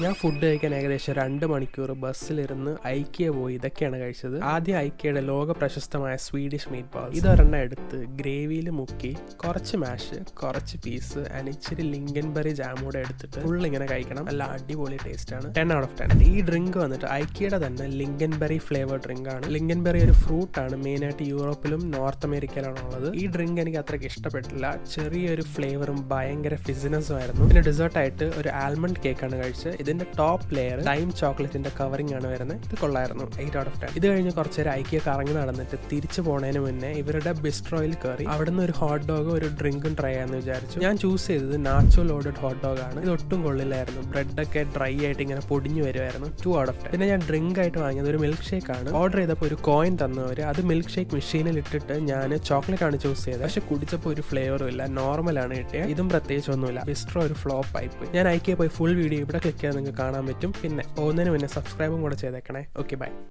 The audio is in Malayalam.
ഞാൻ ഫുഡ് കഴിക്കാൻ ഏകദേശം 2 മണിക്കൂർ ബസ്സിലിരുന്ന് ഐക്കിയ പോയി ഇതൊക്കെയാണ് കഴിച്ചത്. ആദ്യം ഐക്കിയയുടെ ലോക പ്രശസ്തമായ സ്വീഡിഷ് മീറ്റ് ബോൾസ്. ഇതൊരെണ്ണം എടുത്ത് ഗ്രേവിയിൽ മുക്കി കുറച്ച് മാഷ്, കുറച്ച് പീസ് ആൻഡ് ഇച്ചിരി ലിങ്കൻബെറി ജാമൂടെ എടുത്തിട്ട് ഫുൾ ഇങ്ങനെ കഴിക്കണം. നല്ല അടിപൊളി ടേസ്റ്റ് ആണ്. 10 out of 10. ഈ ഡ്രിങ്ക് വന്നിട്ട് ഐക്കിയയുടെ തന്നെ ലിങ്കൻബെറി ഫ്ലേവർ ഡ്രിങ്ക് ആണ്. ലിങ്കൻബെറി ഒരു ഫ്രൂട്ട് ആണ്. മെയിനായിട്ട് യൂറോപ്പിലും നോർത്ത് അമേരിക്കയിലാണ് ഉള്ളത്. ഈ ഡ്രിങ്ക് എനിക്ക് അത്രയ്ക്ക് ഇഷ്ടപ്പെട്ടില്ല. ചെറിയൊരു ഫ്ലേവറും ഭയങ്കര ഫിസിനസും ആയിരുന്നു. പിന്നെ ഡെസേർട്ടായിട്ട് ഒരു ആൽമണ്ട് കേക്കാണ് കഴിച്ചത്. ഇതിന്റെ ടോപ്പ് ലെയർ ലൈം ചോക്ലേറ്റിന്റെ കവറിംഗ് ആണ് വരുന്നത്. ഇത് കൊള്ളായിരുന്നു. 8 out of 10. ഇത് കഴിഞ്ഞ് കുറച്ചേരം ഐക്കിയ കറങ്ങി നടന്നിട്ട് തിരിച്ചു പോണതിന് മുന്നേ ഇവരുടെ ബിസ്ട്രോയിൽ കയറി അവിടുന്ന് ഒരു ഹോട്ട് ഡോഗ് ഒരു ഡ്രിങ്കും ട്രൈ ചെയ്യാന്ന് വിചാരിച്ചു. ഞാൻ ചൂസ് ചെയ്തത് നാച്ചോ ലോഡഡ് ഹോട്ട് ഡോഗ് ആണ്. ഇത് ഒട്ടും കൊള്ളില്ലായിരുന്നു. ബ്രെഡൊക്കെ ഡ്രൈ ആയിട്ട് ഇങ്ങനെ പൊടിഞ്ഞു വരുമായിരുന്നു. 2 out of 10. പിന്നെ ഞാൻ ഡ്രിങ്ക് ആയിട്ട് വാങ്ങിയത് ഒരു മിൽക്ക് ഷേക്ക് ആണ്. ഓർഡർ ചെയ്തപ്പോൾ ഒരു കോയിൻ തന്നവര് അത് മിൽക്ക് ഷേക്ക് മെഷീനിൽ ഇട്ടിട്ട് ഞാൻ ചോക്ലേറ്റ് ആണ് ചൂസ് ചെയ്തത്. പക്ഷെ കുടിച്ചപ്പോൾ ഒരു ഫ്ലേവറും ഇല്ല. നോർമലാണ് കിട്ടിയത്. ഇതും പ്രത്യേകിച്ച് ഒന്നുമില്ല. ബിസ്ട്രോ ഒരു ഫ്ലോപ്പ് ആയി പോയി. ഞാൻ ഐക്കിയ പോയി ഫുൾ വീഡിയോ ഇവിടെ ക്ലിക്ക് ചെയ്യാൻ നിങ്ങൾക്ക് കാണാൻ പറ്റും. പിന്നെ പോകുന്നതിന് മുന്നേ സബ്സ്ക്രൈബും കൂടെ ചെയ്തേക്കണേ. Okay, by.